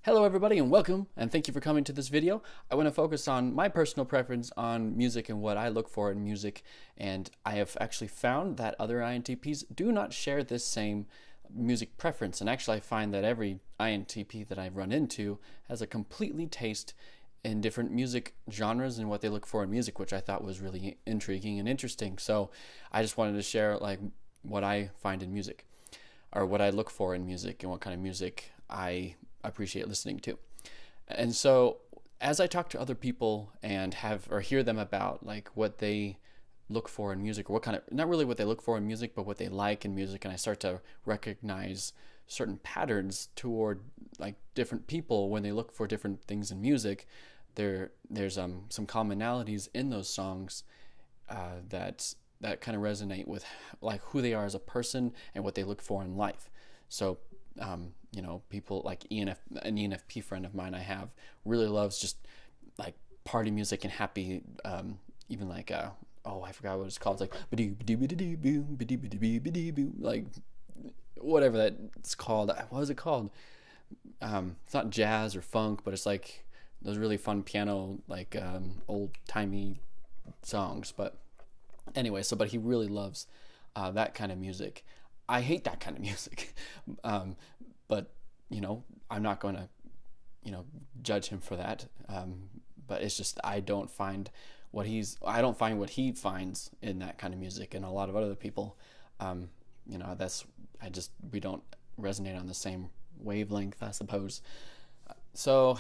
Hello everybody and welcome and thank you for coming to this video. I want to focus on my personal preference on music and what I look for in music, and I have actually found that other INTPs do not share this same music preference, and actually I find that every INTP that I run into has a completely taste in different music genres and what they look for in music, which I thought was really intriguing and interesting. So I just wanted to share what I find in music, or what I look for in music, and what kind of music I appreciate listening to. And so as I talk to other people and hear them about what they look for in music, or what kind of, not really what they look for in music, but what they like in music, and I start to recognize certain patterns toward different people when they look for different things in music, there's some commonalities in those songs that kind of resonate with who they are as a person and what they look for in life. So people like an ENFP friend of mine I have really loves just party music and happy, even I forgot what it's called. It's like whatever that's called. What is it called? It's not jazz or funk, but it's like those really fun piano, old timey songs. But anyway, but he really loves that kind of music. I hate that kind of music. But I'm not going to judge him for that. But it's just I don't find what he finds in that kind of music, and a lot of other people. We don't resonate on the same wavelength, I suppose. So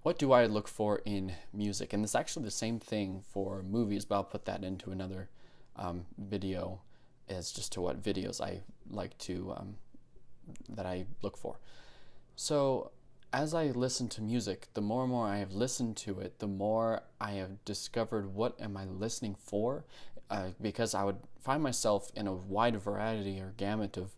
what do I look for in music? And it's actually the same thing for movies, but I'll put that into another video as just to what videos I like to that I look for. So as I listen to music, the more and more I have listened to it, the more I have discovered what am I listening for, because I would find myself in a wide variety or gamut of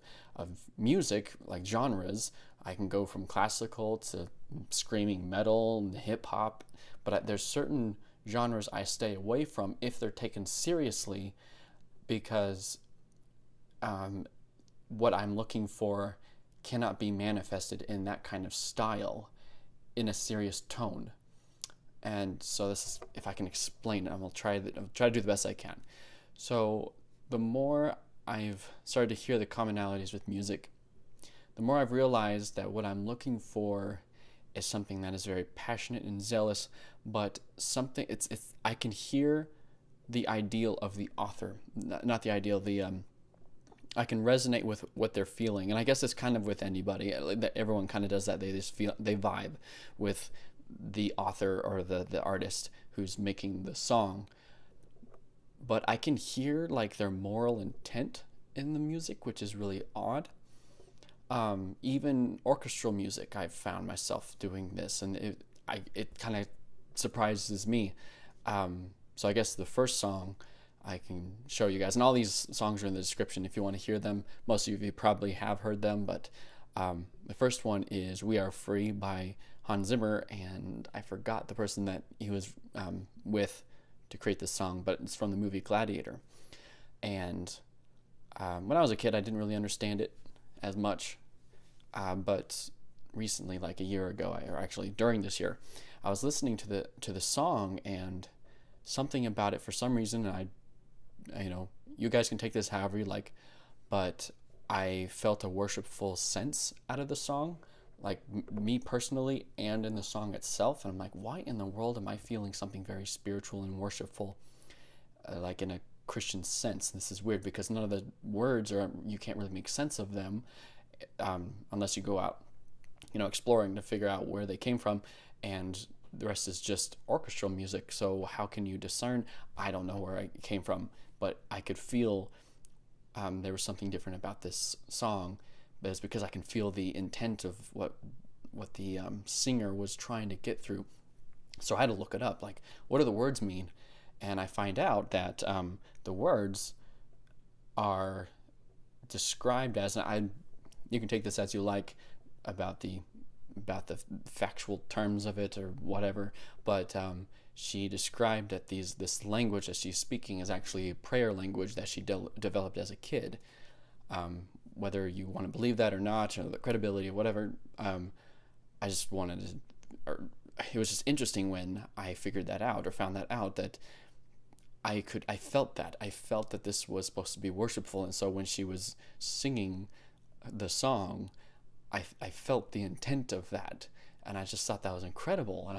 music, like genres. I can go from classical to screaming metal and hip hop, but there's certain genres I stay away from if they're taken seriously, because what I'm looking for cannot be manifested in that kind of style in a serious tone. And so this is, if I can explain it, I'll try to do the best I can. So the more I've started to hear the commonalities with music, the more I've realized that what I'm looking for is something that is very passionate and zealous, but something I can hear the ideal of the author, not the ideal, I can resonate with what they're feeling. And I guess it's kind of with anybody. Everyone kind of does that. They just they vibe with the author or the artist who's making the song. But I can hear their moral intent in the music, which is really odd. Even orchestral music, I've found myself doing this, and it kind of surprises me. So I guess the first song I can show you guys, and all these songs are in the description if you want to hear them. Most of you probably have heard them, but the first one is "We Are Free" by Hans Zimmer, and I forgot the person that he was with to create this song, but it's from the movie Gladiator. And when I was a kid, I didn't really understand it as much, but recently, like a year ago, or actually during this year, I was listening to the song, and something about it, for some reason, and you guys can take this however you like, but I felt a worshipful sense out of the song, me personally and in the song itself. And I'm like, why in the world am I feeling something very spiritual and worshipful, in a Christian sense? This is weird, because none of the words you can't really make sense of them unless you go out exploring to figure out where they came from, and the rest is just orchestral music. So how can you discern? I don't know where it came from, but I could feel there was something different about this song. But it's because I can feel the intent of what the singer was trying to get through. So I had to look it up, what do the words mean? And I find out that the words are described as, you can take this as you like about the factual terms of it or whatever, but she described that this language that she's speaking is actually a prayer language that she developed as a kid. Whether you want to believe that or not, or the credibility or whatever, I just wanted to, or it was just interesting when I figured that out or found that out, that I felt that this was supposed to be worshipful. And so when she was singing the song, I felt the intent of that. And I just thought that was incredible.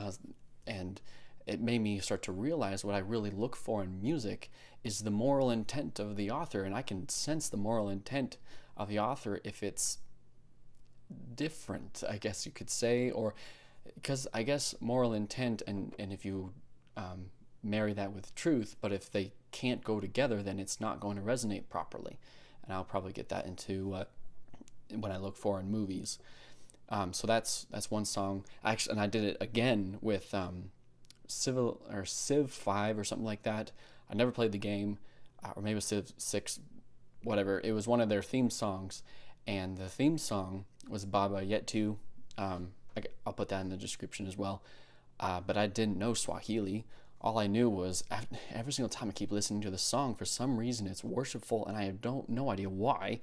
And it made me start to realize what I really look for in music is the moral intent of the author. And I can sense the moral intent of the author if it's different, I guess you could say, or because I guess moral intent and if you marry that with truth, but if they can't go together, then it's not going to resonate properly. And I'll probably get that into what I look for in movies. So that's one song. Actually, and I did it again with Civ 5 or something like that. I never played the game, or maybe it was Civ 6, whatever. It was one of their theme songs, and the theme song was Baba Yetu. I'll put that in the description as well. But I didn't know Swahili. All I knew was every single time I keep listening to the song, for some reason it's worshipful, and I have no idea why.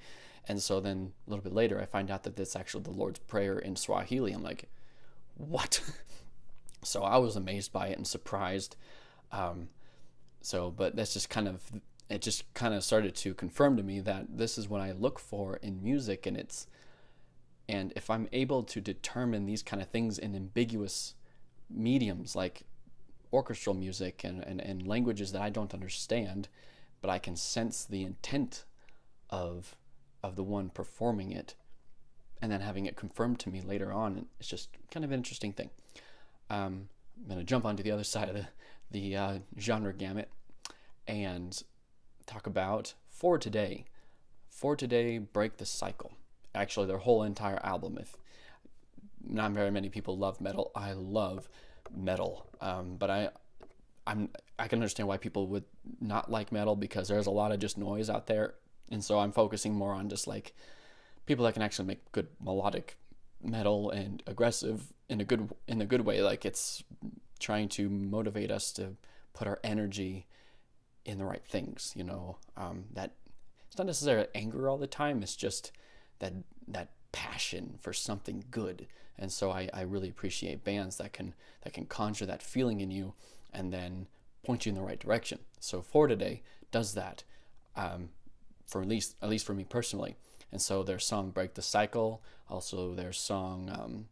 And so then a little bit later, I find out that that's actually the Lord's Prayer in Swahili. I'm like, what? So I was amazed by it and surprised. But that's just it just kind of started to confirm to me that this is what I look for in music, and if I'm able to determine these kind of things in ambiguous mediums like orchestral music and languages that I don't understand, but I can sense the intent of the one performing it, and then having it confirmed to me later on, it's just kind of an interesting thing. I'm going to jump onto the other side of the genre gamut and talk about For Today, Break the Cycle. Actually, their whole entire album. If not very many people love metal, I love metal, but I can understand why people would not like metal, because there's a lot of just noise out there, and so I'm focusing more on just like people that can actually make good melodic metal and aggressive in a good way. Like it's trying to motivate us to put our energy in the right things. That it's not necessarily anger all the time. It's just that passion for something good. And so I really appreciate bands that can conjure that feeling in you and then point you in the right direction. So For Today does that, for at least for me personally. And so their song Break the Cycle, also their song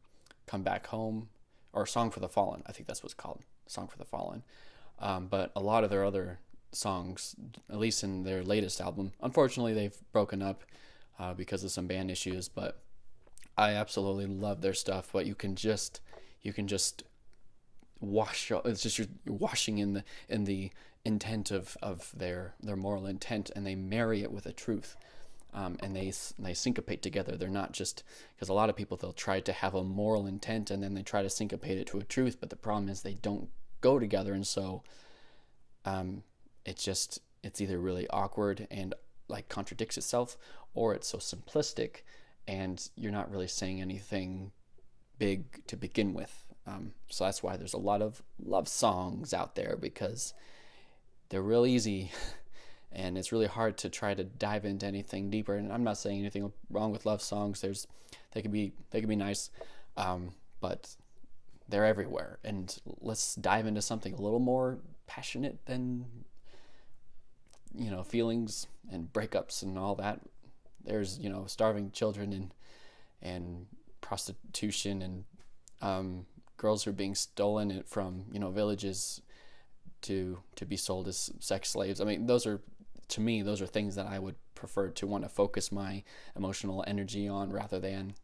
Come Back Home, or Song for the Fallen, I think that's what it's called, Song for the Fallen. But a lot of their other songs, at least in their latest album, unfortunately they've broken up because of some band issues, but I absolutely love their stuff. But you can just wash, it's just you're washing in the intent of their moral intent, and they marry it with a truth. And they syncopate together. They're not just, because a lot of people, they'll try to have a moral intent and then they try to syncopate it to a truth, but the problem is they don't go together. And so it's either really awkward and like contradicts itself, or it's so simplistic and you're not really saying anything big to begin with. So that's why there's a lot of love songs out there, because they're real easy. And it's really hard to try to dive into anything deeper. And I'm not saying anything wrong with love songs. They can be nice, but they're everywhere. And let's dive into something a little more passionate than feelings and breakups and all that. There's starving children and prostitution and girls who are being stolen from villages to be sold as sex slaves. I mean, to me, those are things that I would prefer to want to focus my emotional energy on, rather than,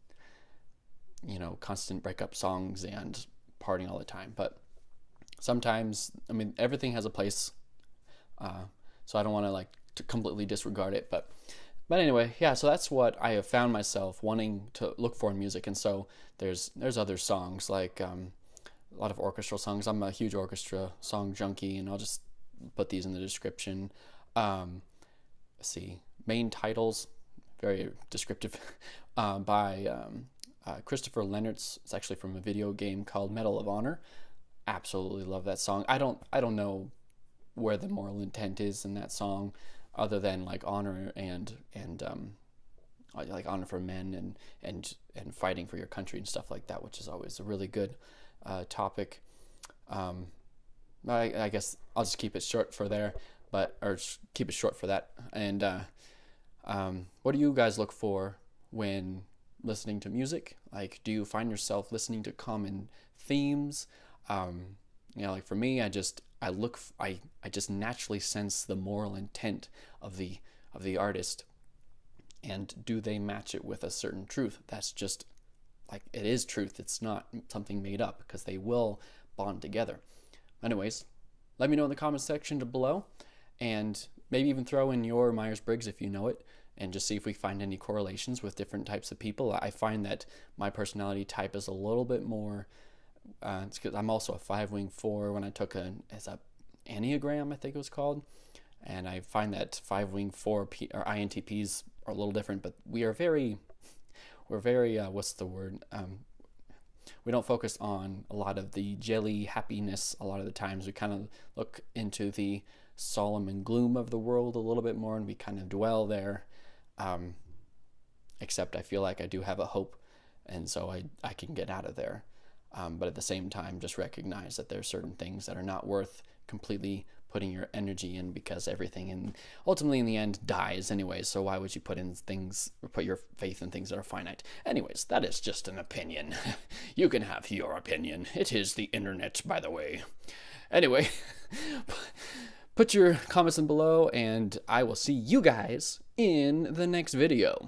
constant breakup songs and partying all the time. But sometimes, I mean, everything has a place. So I don't want to completely disregard it. But anyway, yeah, so that's what I have found myself wanting to look for in music. And so there's other songs, like a lot of orchestral songs. I'm a huge orchestra song junkie, and I'll just put these in the description. Let's see, main titles, very descriptive, by Christopher Leonard's. It's actually from a video game called Medal of Honor. Absolutely love that song. I don't know where the moral intent is in that song, other than like honor and like honor for men and fighting for your country and stuff like that, which is always a really good topic. I guess I'll just keep it short for there, or keep it short for that. And what do you guys look for when listening to music? Like, do you find yourself listening to common themes? Like for me, I just naturally sense the moral intent of the artist, and do they match it with a certain truth? That's just like, it is truth. It's not something made up, because they will bond together. Anyways, let me know in the comment section below, and maybe even throw in your Myers-Briggs if you know it, and just see if we find any correlations with different types of people. I find that my personality type is a little bit more, it's because I'm also a 5-wing-4 when I took as a Enneagram, I think it was called, and I find that 5-wing-4 or INTPs are a little different, but we're very, what's the word? We don't focus on a lot of the jelly happiness. A lot of the times we kind of look into the solemn and gloom of the world a little bit more, and we kind of dwell there. Except I feel like I do have a hope, and so I can get out of there. But at the same time, just recognize that there are certain things that are not worth completely putting your energy in, because everything ultimately in the end dies anyway. So why would you put your faith in things that are finite? Anyways, that is just an opinion. You can have your opinion. It is the internet, by the way. Anyway, put your comments in below, and I will see you guys in the next video.